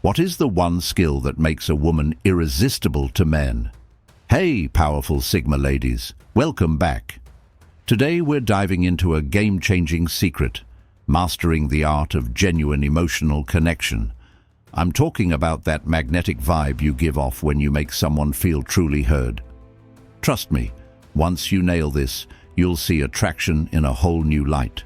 What is the one skill that makes a woman irresistible to men? Hey, powerful Sigma ladies, welcome back. Today we're diving into a game-changing secret, mastering the art of genuine emotional connection. I'm talking about that magnetic vibe you give off when you make someone feel truly heard. Trust me, once you nail this, you'll see attraction in a whole new light.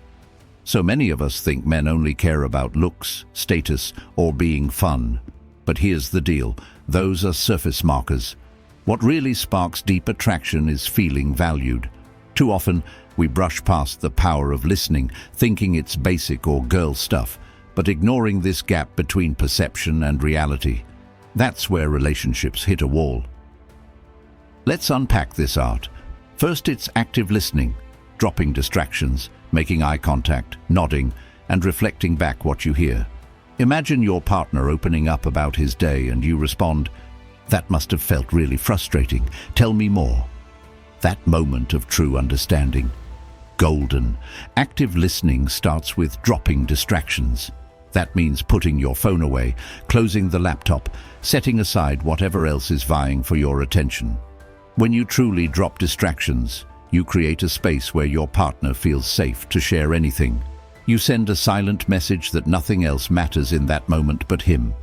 So many of us think men only care about looks, status, or being fun. But here's the deal, those are surface markers. What really sparks deep attraction is feeling valued. Too often, we brush past the power of listening, thinking it's basic or girl stuff, but ignoring this gap between perception and reality. That's where relationships hit a wall. Let's unpack this art. First, it's active listening, dropping distractions, making eye contact, nodding, and reflecting back what you hear. Imagine your partner opening up about his day and you respond, "That must have felt really frustrating. Tell me more." That moment of true understanding. Golden. Active listening starts with dropping distractions. That means putting your phone away, closing the laptop, setting aside whatever else is vying for your attention. When you truly drop distractions, you create a space where your partner feels safe to share anything. You send a silent message that nothing else matters in that moment but him.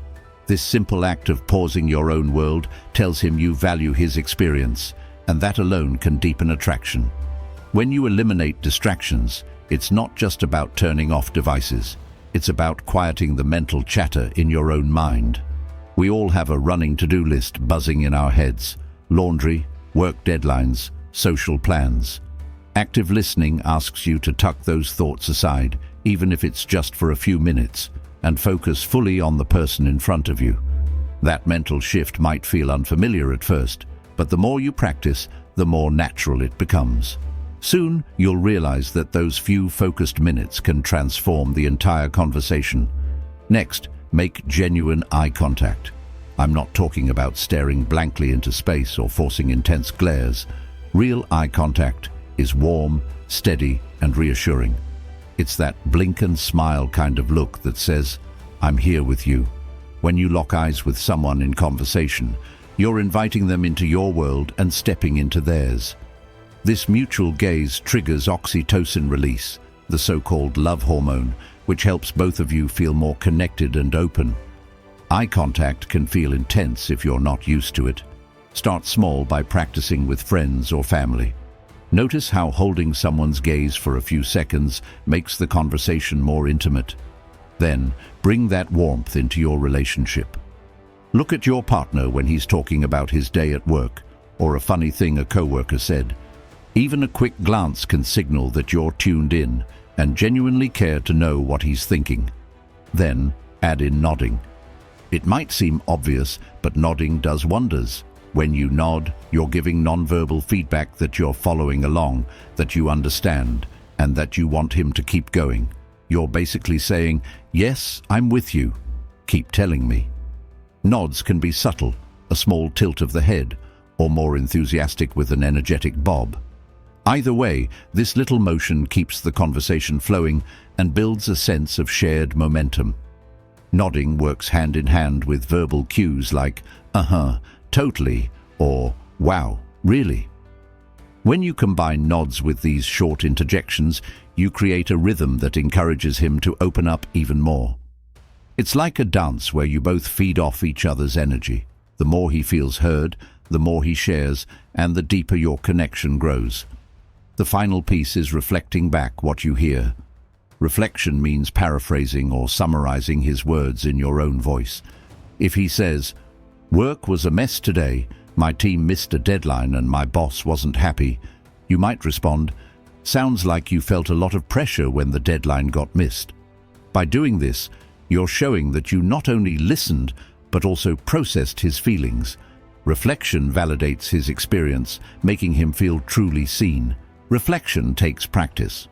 This simple act of pausing your own world tells him you value his experience, and that alone can deepen attraction. When you eliminate distractions, it's not just about turning off devices. It's about quieting the mental chatter in your own mind. We all have a running to-do list buzzing in our heads. Laundry, work deadlines, social plans. Active listening asks you to tuck those thoughts aside, even if it's just for a few minutes, and focus fully on the person in front of you. That mental shift might feel unfamiliar at first, but the more you practice, the more natural it becomes. Soon, you'll realize that those few focused minutes can transform the entire conversation. Next, make genuine eye contact. I'm not talking about staring blankly into space or forcing intense glares. Real eye contact is warm, steady, and reassuring. It's that blink and smile kind of look that says, "I'm here with you." When you lock eyes with someone in conversation, you're inviting them into your world and stepping into theirs. This mutual gaze triggers oxytocin release, the so-called love hormone, which helps both of you feel more connected and open. Eye contact can feel intense if you're not used to it. Start small by practicing with friends or family. Notice how holding someone's gaze for a few seconds makes the conversation more intimate. Then, bring that warmth into your relationship. Look at your partner when he's talking about his day at work, or a funny thing a coworker said. Even a quick glance can signal that you're tuned in and genuinely care to know what he's thinking. Then, add in nodding. It might seem obvious, but nodding does wonders. When you nod, you're giving nonverbal feedback that you're following along, that you understand, and that you want him to keep going. You're basically saying, "Yes, I'm with you. Keep telling me." Nods can be subtle, a small tilt of the head, or more enthusiastic with an energetic bob. Either way, this little motion keeps the conversation flowing and builds a sense of shared momentum. Nodding works hand in hand with verbal cues like, "Uh-huh, totally," or "Wow, really?" When you combine nods with these short interjections, you create a rhythm that encourages him to open up even more. It's like a dance where you both feed off each other's energy. The more he feels heard, the more he shares, and the deeper your connection grows. The final piece is reflecting back what you hear. Reflection means paraphrasing or summarizing his words in your own voice. If he says, "Work was a mess today, my team missed a deadline and my boss wasn't happy," you might respond, "Sounds like you felt a lot of pressure when the deadline got missed." By doing this, you're showing that you not only listened, but also processed his feelings. Reflection validates his experience, making him feel truly seen. Reflection takes practice.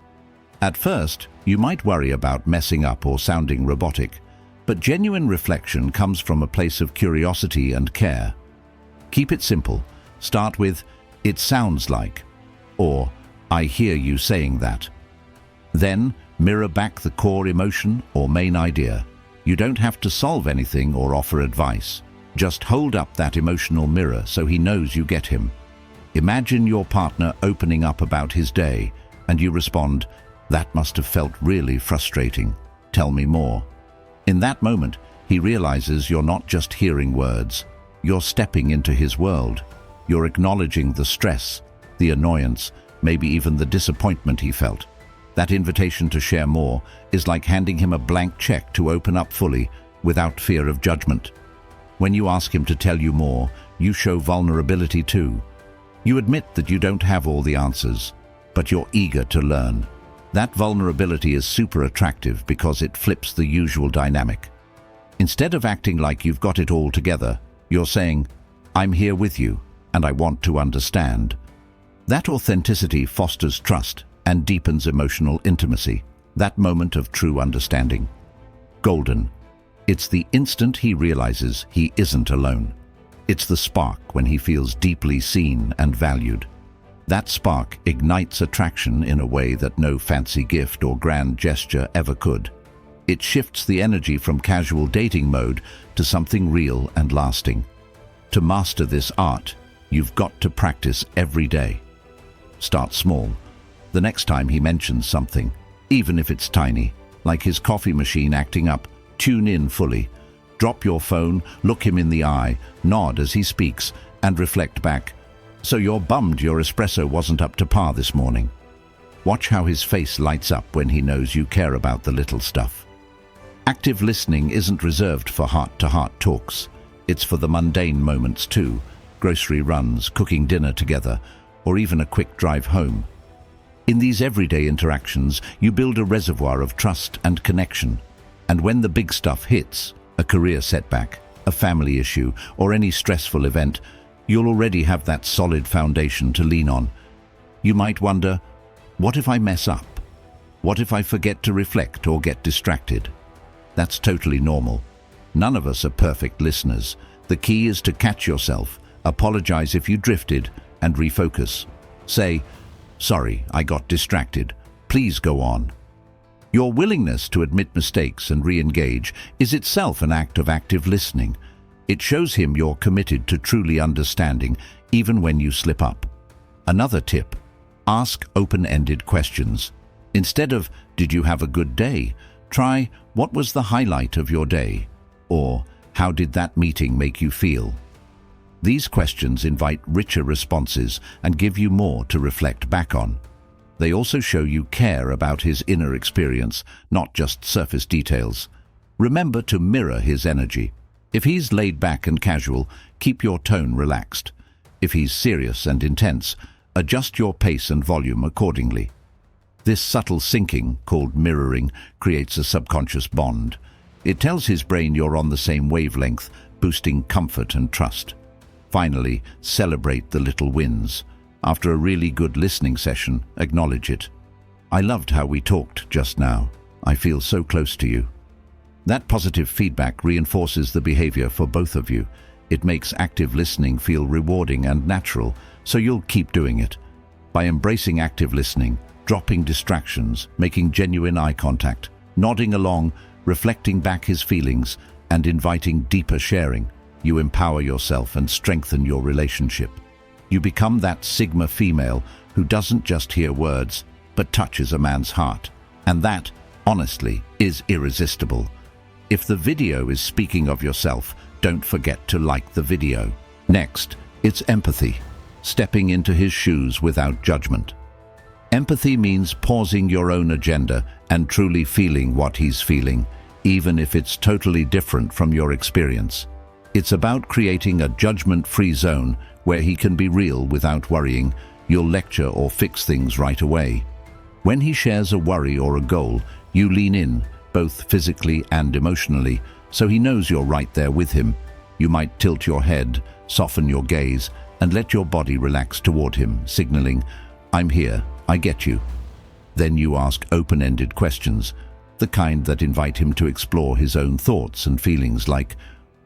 At first, you might worry about messing up or sounding robotic, but genuine reflection comes from a place of curiosity and care. Keep it simple. Start with, "It sounds like," or "I hear you saying that." Then, mirror back the core emotion or main idea. You don't have to solve anything or offer advice. Just hold up that emotional mirror so he knows you get him. Imagine your partner opening up about his day, and you respond, "That must have felt really frustrating. Tell me more." In that moment, he realizes you're not just hearing words. You're stepping into his world. You're acknowledging the stress, the annoyance, maybe even the disappointment he felt. That invitation to share more is like handing him a blank check to open up fully, without fear of judgment. When you ask him to tell you more, you show vulnerability too. You admit that you don't have all the answers, but you're eager to learn. That vulnerability is super attractive because it flips the usual dynamic. Instead of acting like you've got it all together, you're saying, "I'm here with you, and I want to understand." That authenticity fosters trust and deepens emotional intimacy, that moment of true understanding. Golden. It's the instant he realizes he isn't alone. It's the spark when he feels deeply seen and valued. That spark ignites attraction in a way that no fancy gift or grand gesture ever could. It shifts the energy from casual dating mode to something real and lasting. To master this art, you've got to practice every day. Start small. The next time he mentions something, even if it's tiny, like his coffee machine acting up, tune in fully. Drop your phone, look him in the eye, nod as he speaks, and reflect back. "So you're bummed your espresso wasn't up to par this morning." Watch how his face lights up when he knows you care about the little stuff. Active listening isn't reserved for heart-to-heart talks. It's for the mundane moments too, grocery runs, cooking dinner together, or even a quick drive home. In these everyday interactions, you build a reservoir of trust and connection. And when the big stuff hits, a career setback, a family issue, or any stressful event, you'll already have that solid foundation to lean on. You might wonder, what if I mess up? What if I forget to reflect or get distracted? That's totally normal. None of us are perfect listeners. The key is to catch yourself, apologize if you drifted, and refocus. Say, "Sorry, I got distracted. Please go on." Your willingness to admit mistakes and re-engage is itself an act of active listening. It shows him you're committed to truly understanding, even when you slip up. Another tip: ask open-ended questions. Instead of, "Did you have a good day?" try, "What was the highlight of your day?" Or, "How did that meeting make you feel?" These questions invite richer responses and give you more to reflect back on. They also show you care about his inner experience, not just surface details. Remember to mirror his energy. If he's laid back and casual, keep your tone relaxed. If he's serious and intense, adjust your pace and volume accordingly. This subtle syncing, called mirroring, creates a subconscious bond. It tells his brain you're on the same wavelength, boosting comfort and trust. Finally, celebrate the little wins. After a really good listening session, acknowledge it. "I loved how we talked just now. I feel so close to you." That positive feedback reinforces the behavior for both of you. It makes active listening feel rewarding and natural, so you'll keep doing it. By embracing active listening, dropping distractions, making genuine eye contact, nodding along, reflecting back his feelings, and inviting deeper sharing, you empower yourself and strengthen your relationship. You become that Sigma female who doesn't just hear words, but touches a man's heart. And that, honestly, is irresistible. If the video is speaking of yourself, don't forget to like the video. Next, it's empathy, stepping into his shoes without judgment. Empathy means pausing your own agenda and truly feeling what he's feeling, even if it's totally different from your experience. It's about creating a judgment-free zone where he can be real without worrying you'll lecture or fix things right away. When he shares a worry or a goal, you lean in, both physically and emotionally, so he knows you're right there with him. You might tilt your head, soften your gaze, and let your body relax toward him, signaling, "I'm here, I get you." Then you ask open-ended questions, the kind that invite him to explore his own thoughts and feelings, like,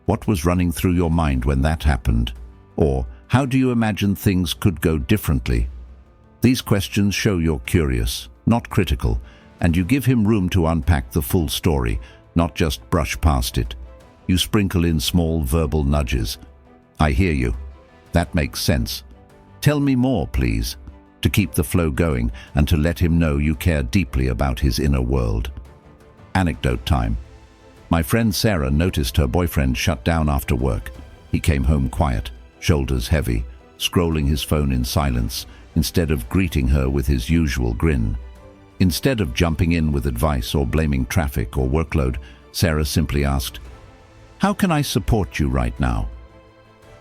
"What was running through your mind when that happened?" Or, "How do you imagine things could go differently?" These questions show you're curious, not critical, and you give him room to unpack the full story, not just brush past it. You sprinkle in small verbal nudges. I hear you. That makes sense. Tell me more, please, to keep the flow going and to let him know you care deeply about his inner world. Anecdote time. My friend Sarah noticed her boyfriend shut down after work. He came home quiet, shoulders heavy, scrolling his phone in silence, instead of greeting her with his usual grin. Instead of jumping in with advice or blaming traffic or workload, Sarah simply asked, "How can I support you right now?"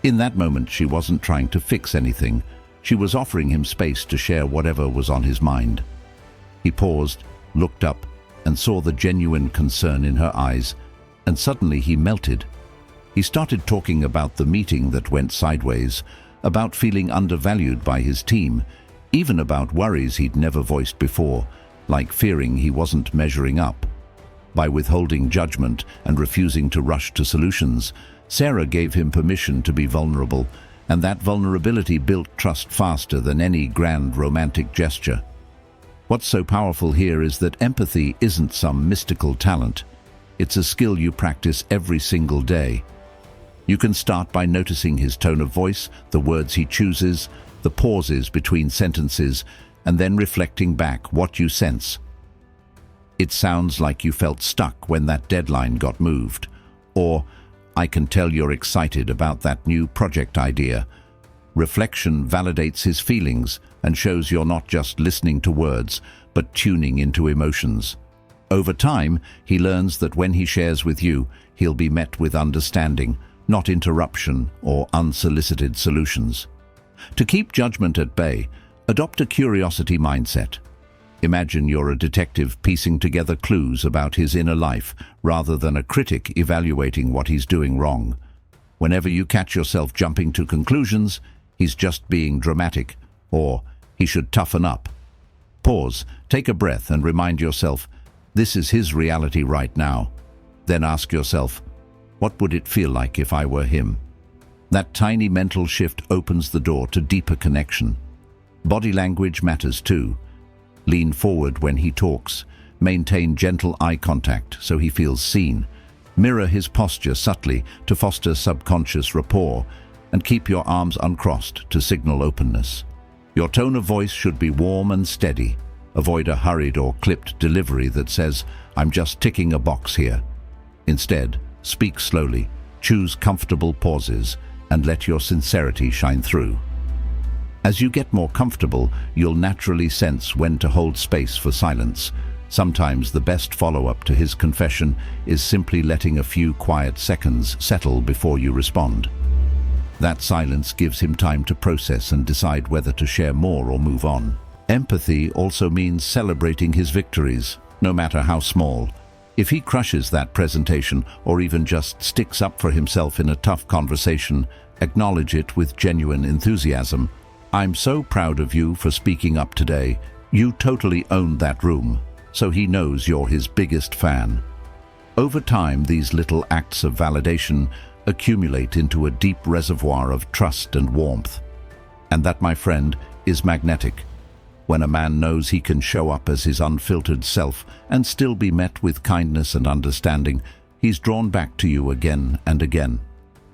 In that moment, she wasn't trying to fix anything. She was offering him space to share whatever was on his mind. He paused, looked up, and saw the genuine concern in her eyes, and suddenly he melted. He started talking about the meeting that went sideways, about feeling undervalued by his team, even about worries he'd never voiced before, like fearing he wasn't measuring up. By withholding judgment and refusing to rush to solutions, Sarah gave him permission to be vulnerable, and that vulnerability built trust faster than any grand romantic gesture. What's so powerful here is that empathy isn't some mystical talent. It's a skill you practice every single day. You can start by noticing his tone of voice, the words he chooses, the pauses between sentences, and then reflecting back what you sense. It sounds like you felt stuck when that deadline got moved, or I can tell you're excited about that new project idea. Reflection validates his feelings and shows you're not just listening to words, but tuning into emotions. Over time, he learns that when he shares with you, he'll be met with understanding, not interruption or unsolicited solutions. To keep judgment at bay, adopt a curiosity mindset. Imagine you're a detective piecing together clues about his inner life rather than a critic evaluating what he's doing wrong. Whenever you catch yourself jumping to conclusions, he's just being dramatic, or he should toughen up. Pause, take a breath and remind yourself, this is his reality right now. Then ask yourself, what would it feel like if I were him? That tiny mental shift opens the door to deeper connection. Body language matters too. Lean forward when he talks. Maintain gentle eye contact so he feels seen. Mirror his posture subtly to foster subconscious rapport, and keep your arms uncrossed to signal openness. Your tone of voice should be warm and steady. Avoid a hurried or clipped delivery that says, "I'm just ticking a box here." Instead, speak slowly, choose comfortable pauses, and let your sincerity shine through. As you get more comfortable, you'll naturally sense when to hold space for silence. Sometimes the best follow-up to his confession is simply letting a few quiet seconds settle before you respond. That silence gives him time to process and decide whether to share more or move on. Empathy also means celebrating his victories, no matter how small. If he crushes that presentation or even just sticks up for himself in a tough conversation, acknowledge it with genuine enthusiasm. "I'm so proud of you for speaking up today. You totally owned that room," so he knows you're his biggest fan. Over time, these little acts of validation accumulate into a deep reservoir of trust and warmth. And that, my friend, is magnetic. When a man knows he can show up as his unfiltered self and still be met with kindness and understanding, he's drawn back to you again and again.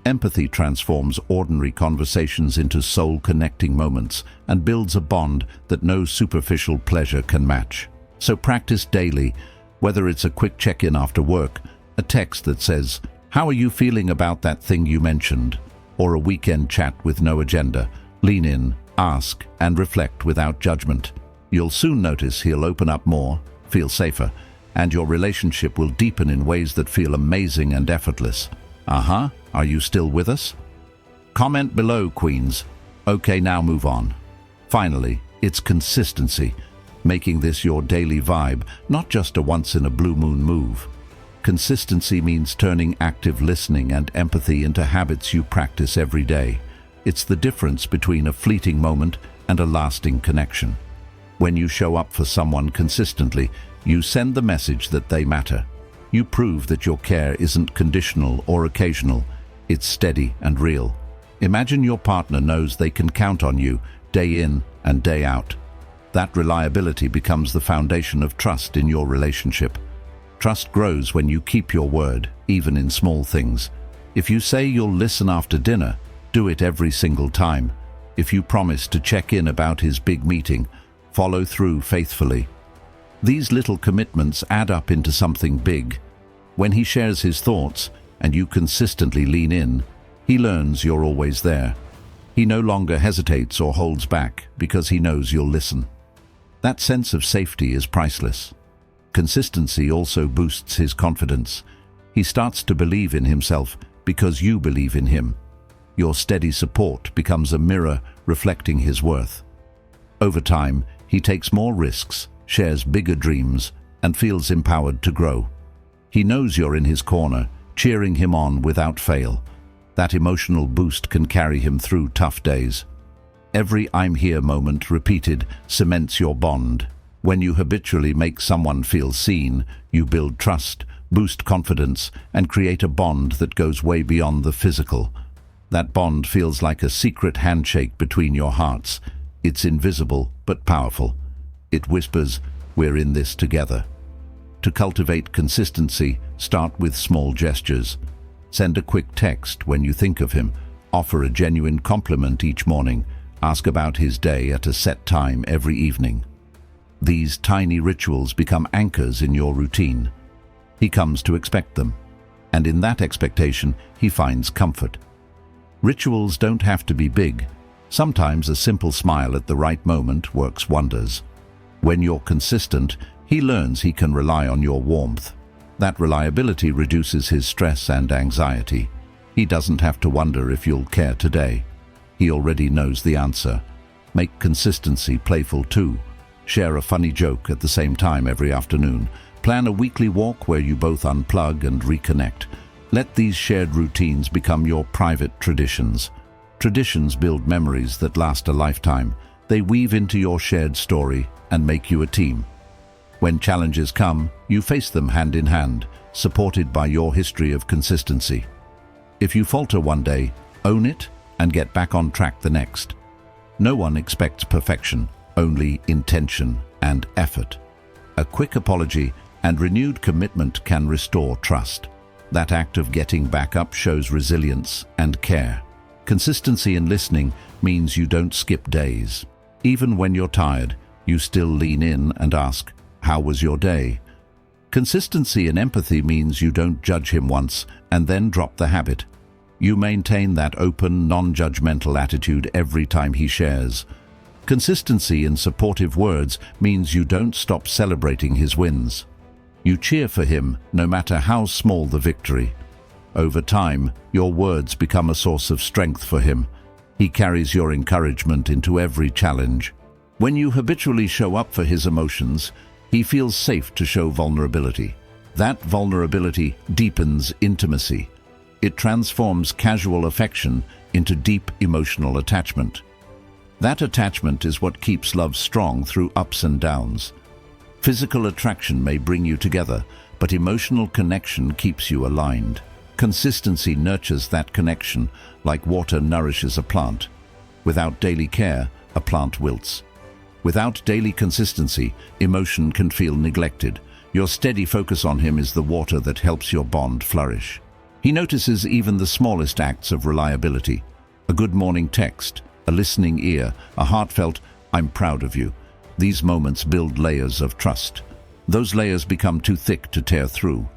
Empathy transforms ordinary conversations into soul-connecting moments and builds a bond that no superficial pleasure can match. So practice daily, whether it's a quick check-in after work, a text that says, "How are you feeling about that thing you mentioned?" or a weekend chat with no agenda. Lean in, ask, and reflect without judgment. You'll soon notice he'll open up more, feel safer, and your relationship will deepen in ways that feel amazing and effortless. Are you still with us? Comment below, Queens. Okay, now move on. Finally, it's consistency, making this your daily vibe, not just a once-in-a-blue-moon move. Consistency means turning active listening and empathy into habits you practice every day. It's the difference between a fleeting moment and a lasting connection. When you show up for someone consistently, you send the message that they matter. You prove that your care isn't conditional or occasional. It's steady and real. Imagine your partner knows they can count on you day in and day out. That reliability becomes the foundation of trust in your relationship. Trust grows when you keep your word, even in small things. If you say you'll listen after dinner, do it every single time. If you promise to check in about his big meeting, follow through faithfully. These little commitments add up into something big. When he shares his thoughts and you consistently lean in, he learns you're always there. He no longer hesitates or holds back because he knows you'll listen. That sense of safety is priceless. Consistency also boosts his confidence. He starts to believe in himself because you believe in him. Your steady support becomes a mirror reflecting his worth. Over time, he takes more risks, shares bigger dreams, and feels empowered to grow. He knows you're in his corner, cheering him on without fail. That emotional boost can carry him through tough days. Every "I'm here" moment repeated cements your bond. When you habitually make someone feel seen, you build trust, boost confidence, and create a bond that goes way beyond the physical. That bond feels like a secret handshake between your hearts. It's invisible but powerful. It whispers, "We're in this together." To cultivate consistency, start with small gestures. Send a quick text when you think of him. Offer a genuine compliment each morning. Ask about his day at a set time every evening. These tiny rituals become anchors in your routine. He comes to expect them, and in that expectation, he finds comfort. Rituals don't have to be big. Sometimes a simple smile at the right moment works wonders. When you're consistent, he learns he can rely on your warmth. That reliability reduces his stress and anxiety. He doesn't have to wonder if you'll care today. He already knows the answer. Make consistency playful too. Share a funny joke at the same time every afternoon. Plan a weekly walk where you both unplug and reconnect. Let these shared routines become your private traditions. Traditions build memories that last a lifetime. They weave into your shared story and make you a team. When challenges come, you face them hand in hand, supported by your history of consistency. If you falter one day, own it and get back on track the next. No one expects perfection, only intention and effort. A quick apology and renewed commitment can restore trust. That act of getting back up shows resilience and care. Consistency in listening means you don't skip days. Even when you're tired, you still lean in and ask, "How was your day?" Consistency in empathy means you don't judge him once and then drop the habit. You maintain that open, non-judgmental attitude every time he shares. Consistency in supportive words means you don't stop celebrating his wins. You cheer for him no matter how small the victory. Over time, your words become a source of strength for him. He carries your encouragement into every challenge. When you habitually show up for his emotions, he feels safe to show vulnerability. That vulnerability deepens intimacy. It transforms casual affection into deep emotional attachment. That attachment is what keeps love strong through ups and downs. Physical attraction may bring you together, but emotional connection keeps you aligned. Consistency nurtures that connection like water nourishes a plant. Without daily care, a plant wilts. Without daily consistency, emotion can feel neglected. Your steady focus on him is the water that helps your bond flourish. He notices even the smallest acts of reliability. A good morning text, a listening ear, a heartfelt, "I'm proud of you." These moments build layers of trust. Those layers become too thick to tear through.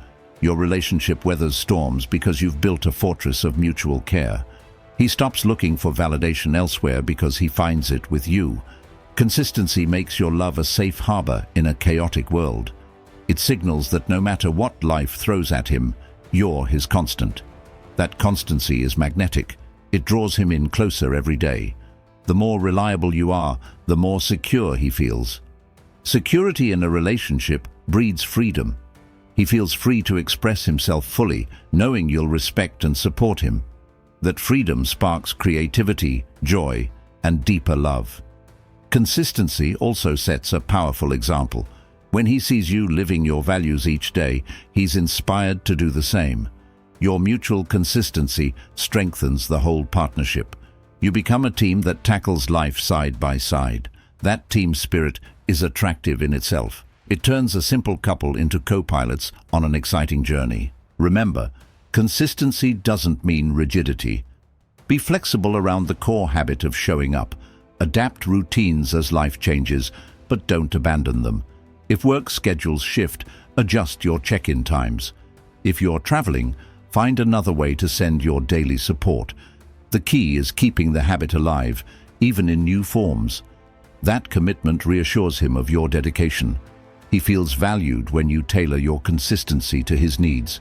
Your relationship weathers storms because you've built a fortress of mutual care. He stops looking for validation elsewhere because he finds it with you. Consistency makes your love a safe harbor in a chaotic world. It signals that no matter what life throws at him, you're his constant. That constancy is magnetic. It draws him in closer every day. The more reliable you are, the more secure he feels. Security in a relationship breeds freedom. He feels free to express himself fully, knowing you'll respect and support him. That freedom sparks creativity, joy, and deeper love. Consistency also sets a powerful example. When he sees you living your values each day, he's inspired to do the same. Your mutual consistency strengthens the whole partnership. You become a team that tackles life side by side. That team spirit is attractive in itself. It turns a simple couple into co-pilots on an exciting journey. Remember, consistency doesn't mean rigidity. Be flexible around the core habit of showing up. Adapt routines as life changes, but don't abandon them. If work schedules shift, adjust your check-in times. If you're traveling, find another way to send your daily support. The key is keeping the habit alive, even in new forms. That commitment reassures him of your dedication. He feels valued when you tailor your consistency to his needs.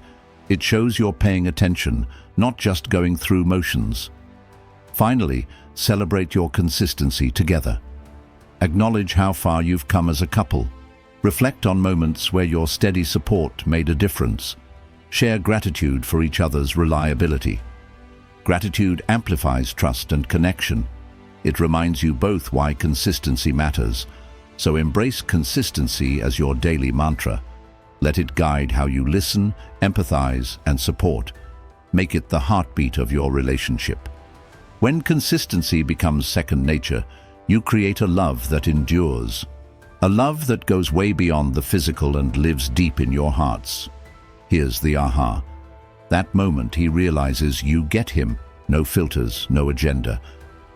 It shows you're paying attention, not just going through motions. Finally, celebrate your consistency together. Acknowledge how far you've come as a couple. Reflect on moments where your steady support made a difference. Share gratitude for each other's reliability. Gratitude amplifies trust and connection. It reminds you both why consistency matters. So embrace consistency as your daily mantra. Let it guide how you listen, empathize, and support. Make it the heartbeat of your relationship. When consistency becomes second nature, you create a love that endures. A love that goes way beyond the physical and lives deep in your hearts. Here's the aha. That moment he realizes you get him. No filters, no agenda.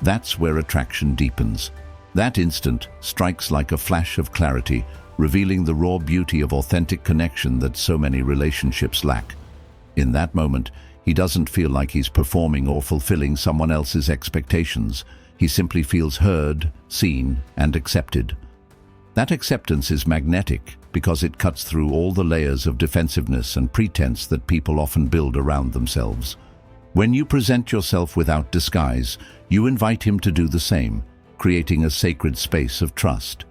That's where attraction deepens. That instant strikes like a flash of clarity, revealing the raw beauty of authentic connection that so many relationships lack. In that moment, he doesn't feel like he's performing or fulfilling someone else's expectations. He simply feels heard, seen, and accepted. That acceptance is magnetic because it cuts through all the layers of defensiveness and pretense that people often build around themselves. When you present yourself without disguise, you invite him to do the same, creating a sacred space of trust.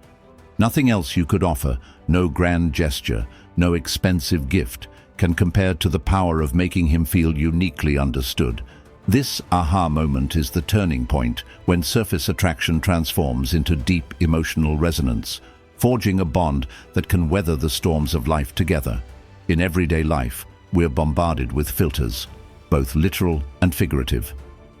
Nothing else you could offer, no grand gesture, no expensive gift, can compare to the power of making him feel uniquely understood. This aha moment is the turning point when surface attraction transforms into deep emotional resonance, forging a bond that can weather the storms of life together. In everyday life, we're bombarded with filters, both literal and figurative.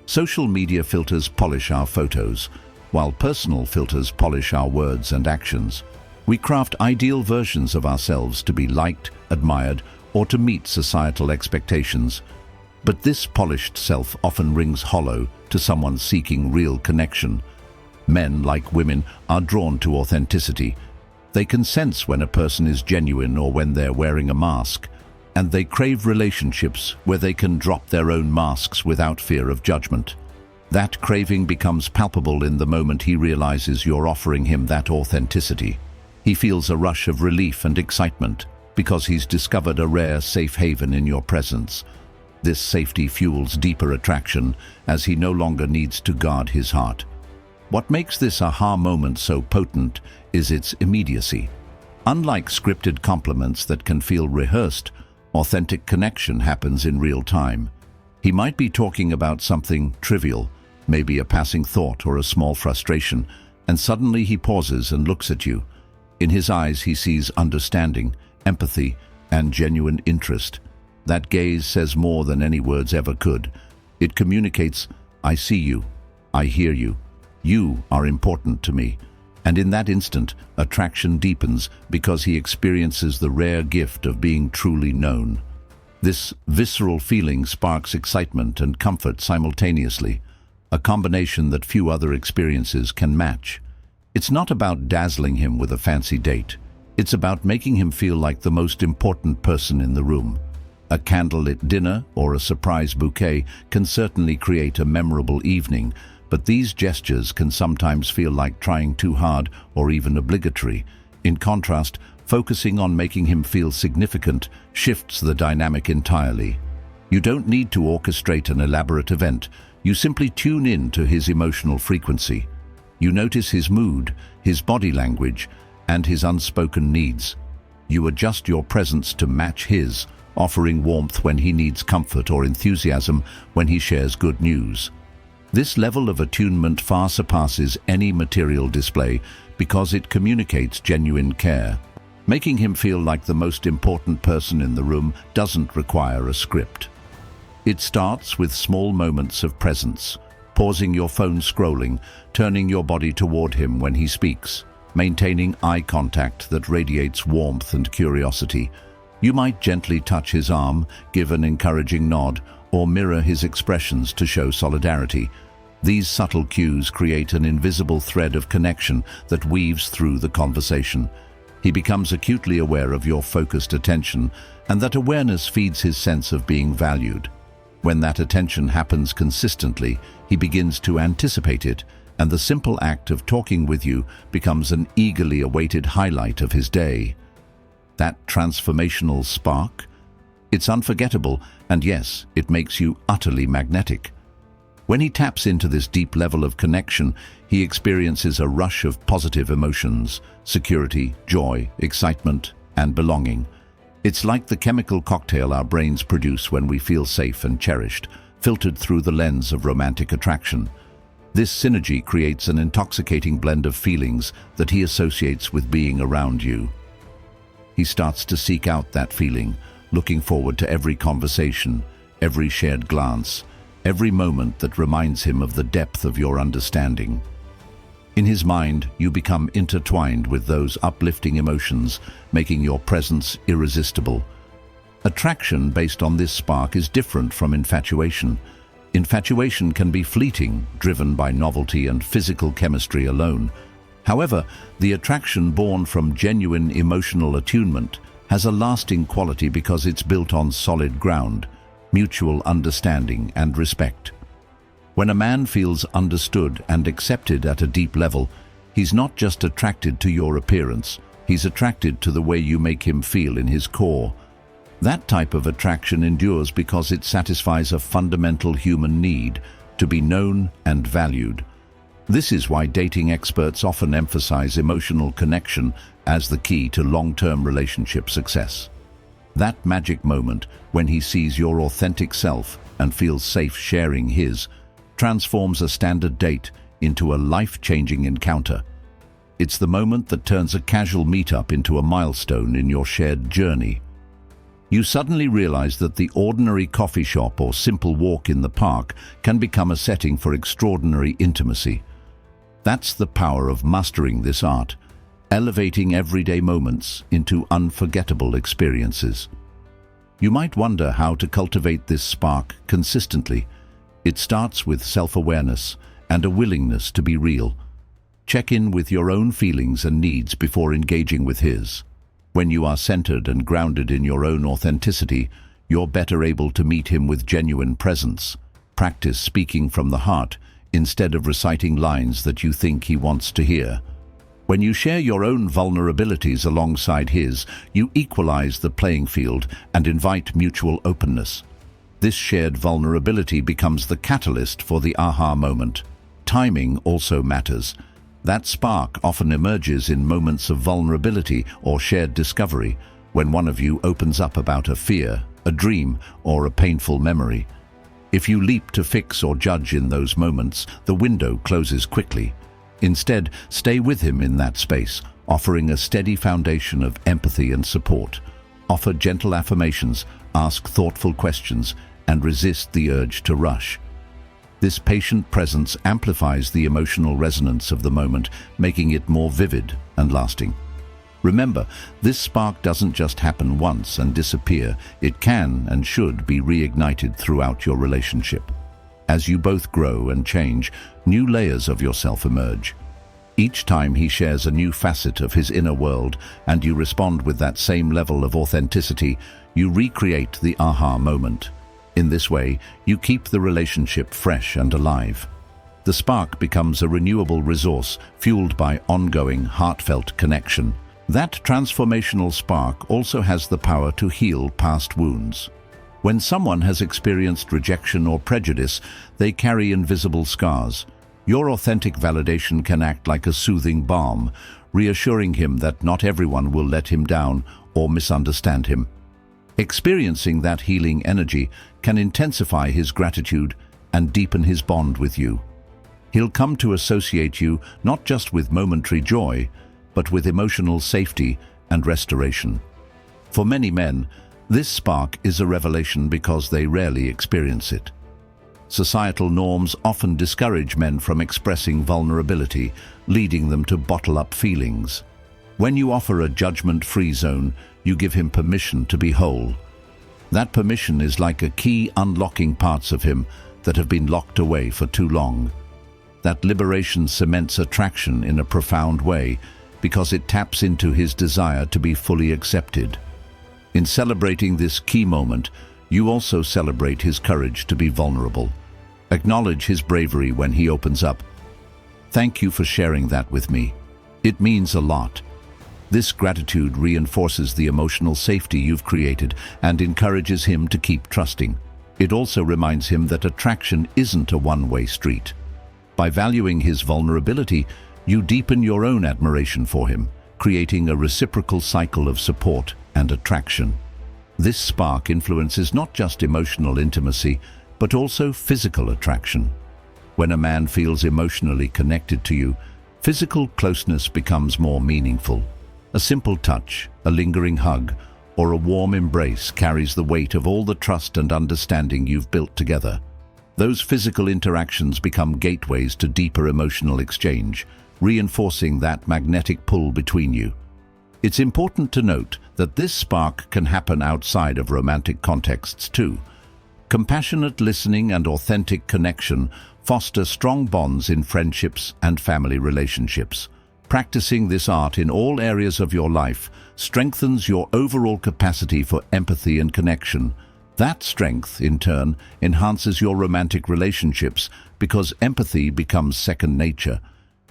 Social media filters polish our photos, while personal filters polish our words and actions. We craft ideal versions of ourselves to be liked, admired, or to meet societal expectations. But this polished self often rings hollow to someone seeking real connection. Men, like women, are drawn to authenticity. They can sense when a person is genuine or when they're wearing a mask, and they crave relationships where they can drop their own masks without fear of judgment. That craving becomes palpable in the moment he realizes you're offering him that authenticity. He feels a rush of relief and excitement because he's discovered a rare safe haven in your presence. This safety fuels deeper attraction as he no longer needs to guard his heart. What makes this aha moment so potent is its immediacy. Unlike scripted compliments that can feel rehearsed, authentic connection happens in real time. He might be talking about something trivial, maybe a passing thought or a small frustration, and suddenly he pauses and looks at you. In his eyes he sees understanding, empathy, and genuine interest. That gaze says more than any words ever could. It communicates, I see you, I hear you, you are important to me. And in that instant, attraction deepens because he experiences the rare gift of being truly known. This visceral feeling sparks excitement and comfort simultaneously, a combination that few other experiences can match. It's not about dazzling him with a fancy date. It's about making him feel like the most important person in the room. A candlelit dinner or a surprise bouquet can certainly create a memorable evening, but these gestures can sometimes feel like trying too hard or even obligatory. In contrast, focusing on making him feel significant shifts the dynamic entirely. You don't need to orchestrate an elaborate event. You simply tune in to his emotional frequency. You notice his mood, his body language, and his unspoken needs. You adjust your presence to match his, offering warmth when he needs comfort or enthusiasm when he shares good news. This level of attunement far surpasses any material display because it communicates genuine care. Making him feel like the most important person in the room doesn't require a script. It starts with small moments of presence, pausing your phone scrolling, turning your body toward him when he speaks, maintaining eye contact that radiates warmth and curiosity. You might gently touch his arm, give an encouraging nod, or mirror his expressions to show solidarity. These subtle cues create an invisible thread of connection that weaves through the conversation. He becomes acutely aware of your focused attention, and that awareness feeds his sense of being valued. When that attention happens consistently, he begins to anticipate it, and the simple act of talking with you becomes an eagerly awaited highlight of his day. That transformational spark? It's unforgettable, and yes, it makes you utterly magnetic. When he taps into this deep level of connection, he experiences a rush of positive emotions: security, joy, excitement, and belonging. It's like the chemical cocktail our brains produce when we feel safe and cherished, filtered through the lens of romantic attraction. This synergy creates an intoxicating blend of feelings that he associates with being around you. He starts to seek out that feeling, looking forward to every conversation, every shared glance, every moment that reminds him of the depth of your understanding. In his mind, you become intertwined with those uplifting emotions, making your presence irresistible. Attraction based on this spark is different from infatuation. Infatuation can be fleeting, driven by novelty and physical chemistry alone. However, the attraction born from genuine emotional attunement has a lasting quality because it's built on solid ground, mutual understanding and respect. When a man feels understood and accepted at a deep level, he's not just attracted to your appearance, he's attracted to the way you make him feel in his core. That type of attraction endures because it satisfies a fundamental human need to be known and valued. This is why dating experts often emphasize emotional connection as the key to long-term relationship success. That magic moment when he sees your authentic self and feels safe sharing his transforms a standard date into a life-changing encounter. It's the moment that turns a casual meetup into a milestone in your shared journey. You suddenly realize that the ordinary coffee shop or simple walk in the park can become a setting for extraordinary intimacy. That's the power of mastering this art, elevating everyday moments into unforgettable experiences. You might wonder how to cultivate this spark consistently. It starts with self-awareness and a willingness to be real. Check in with your own feelings and needs before engaging with his. When you are centered and grounded in your own authenticity, you're better able to meet him with genuine presence. Practice speaking from the heart instead of reciting lines that you think he wants to hear. When you share your own vulnerabilities alongside his, you equalize the playing field and invite mutual openness. This shared vulnerability becomes the catalyst for the aha moment. Timing also matters. That spark often emerges in moments of vulnerability or shared discovery, when one of you opens up about a fear, a dream, or a painful memory. If you leap to fix or judge in those moments, the window closes quickly. Instead, stay with him in that space, offering a steady foundation of empathy and support. Offer gentle affirmations, ask thoughtful questions, and resist the urge to rush. This patient presence amplifies the emotional resonance of the moment, making it more vivid and lasting. Remember, this spark doesn't just happen once and disappear. It can and should be reignited throughout your relationship. As you both grow and change, new layers of yourself emerge. Each time he shares a new facet of his inner world and you respond with that same level of authenticity, you recreate the aha moment. In this way, you keep the relationship fresh and alive. The spark becomes a renewable resource fueled by ongoing, heartfelt connection. That transformational spark also has the power to heal past wounds. When someone has experienced rejection or prejudice, they carry invisible scars. Your authentic validation can act like a soothing balm, reassuring him that not everyone will let him down or misunderstand him. Experiencing that healing energy can intensify his gratitude and deepen his bond with you. He'll come to associate you not just with momentary joy, but with emotional safety and restoration. For many men, this spark is a revelation because they rarely experience it. Societal norms often discourage men from expressing vulnerability, leading them to bottle up feelings. When you offer a judgment-free zone, you give him permission to be whole. That permission is like a key unlocking parts of him that have been locked away for too long. That liberation cements attraction in a profound way because it taps into his desire to be fully accepted. In celebrating this key moment, you also celebrate his courage to be vulnerable. Acknowledge his bravery when he opens up. Thank you for sharing that with me. It means a lot. This gratitude reinforces the emotional safety you've created and encourages him to keep trusting. It also reminds him that attraction isn't a one-way street. By valuing his vulnerability, you deepen your own admiration for him, creating a reciprocal cycle of support and attraction. This spark influences not just emotional intimacy, but also physical attraction. When a man feels emotionally connected to you, physical closeness becomes more meaningful. A simple touch, a lingering hug, or a warm embrace carries the weight of all the trust and understanding you've built together. Those physical interactions become gateways to deeper emotional exchange, reinforcing that magnetic pull between you. It's important to note that this spark can happen outside of romantic contexts too. Compassionate listening and authentic connection foster strong bonds in friendships and family relationships. Practicing this art in all areas of your life strengthens your overall capacity for empathy and connection. That strength, in turn, enhances your romantic relationships because empathy becomes second nature.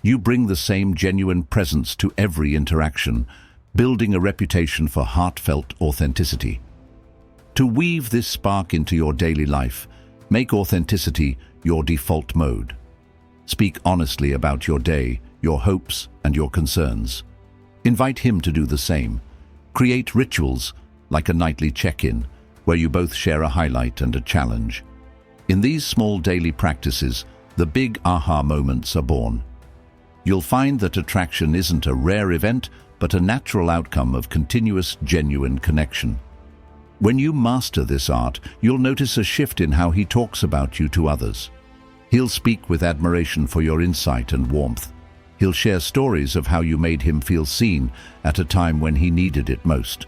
You bring the same genuine presence to every interaction, building a reputation for heartfelt authenticity. To weave this spark into your daily life, make authenticity your default mode. Speak honestly about your day, your hopes, and your concerns. Invite him to do the same. Create rituals, like a nightly check-in, where you both share a highlight and a challenge. In these small daily practices, the big aha moments are born. You'll find that attraction isn't a rare event, but a natural outcome of continuous, genuine connection. When you master this art, you'll notice a shift in how he talks about you to others. He'll speak with admiration for your insight and warmth. He'll share stories of how you made him feel seen at a time when he needed it most.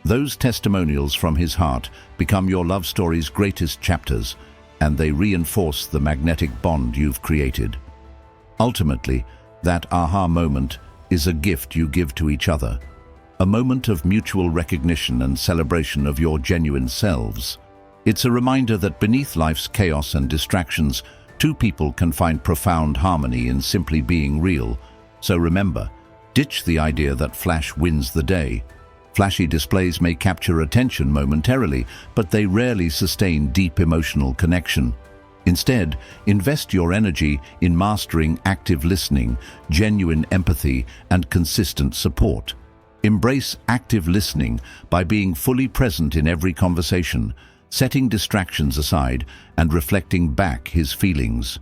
Those testimonials from his heart become your love story's greatest chapters, and they reinforce the magnetic bond you've created. Ultimately, that aha moment is a gift you give to each other, a moment of mutual recognition and celebration of your genuine selves. It's a reminder that beneath life's chaos and distractions, two people can find profound harmony in simply being real. So remember, ditch the idea that flash wins the day. Flashy displays may capture attention momentarily, but they rarely sustain deep emotional connection. Instead, invest your energy in mastering active listening, genuine empathy, and consistent support. Embrace active listening by being fully present in every conversation, setting distractions aside and reflecting back his feelings.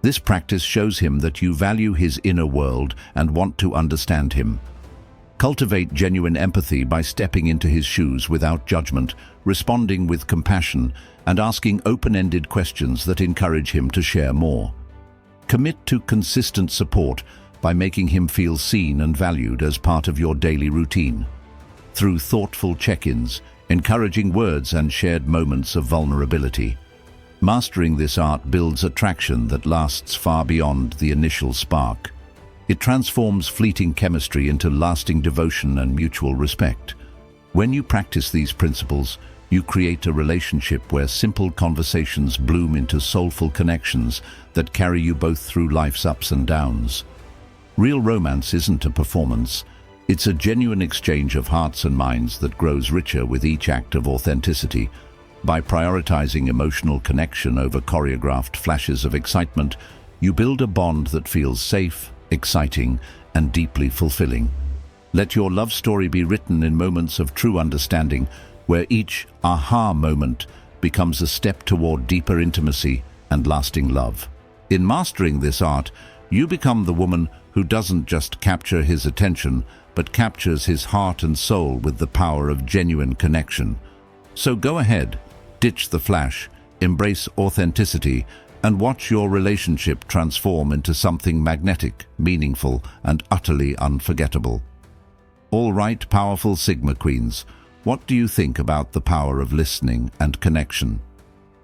This practice shows him that you value his inner world and want to understand him. Cultivate genuine empathy by stepping into his shoes without judgment, responding with compassion, and asking open-ended questions that encourage him to share more. Commit to consistent support by making him feel seen and valued as part of your daily routine. Through thoughtful check-ins, encouraging words, and shared moments of vulnerability. Mastering this art builds attraction that lasts far beyond the initial spark. It transforms fleeting chemistry into lasting devotion and mutual respect. When you practice these principles, you create a relationship where simple conversations bloom into soulful connections that carry you both through life's ups and downs. Real romance isn't a performance. It's a genuine exchange of hearts and minds that grows richer with each act of authenticity. By prioritizing emotional connection over choreographed flashes of excitement, you build a bond that feels safe, exciting, and deeply fulfilling. Let your love story be written in moments of true understanding, where each aha moment becomes a step toward deeper intimacy and lasting love. In mastering this art, you become the woman who doesn't just capture his attention, but captures his heart and soul with the power of genuine connection. So go ahead, ditch the flash, embrace authenticity, and watch your relationship transform into something magnetic, meaningful, and utterly unforgettable. All right, powerful Sigma Queens, what do you think about the power of listening and connection?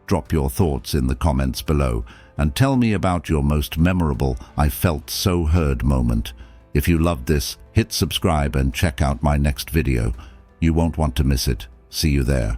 Drop your thoughts in the comments below and tell me about your most memorable "I felt so heard" moment. If you loved this, hit subscribe and check out my next video. You won't want to miss it. See you there.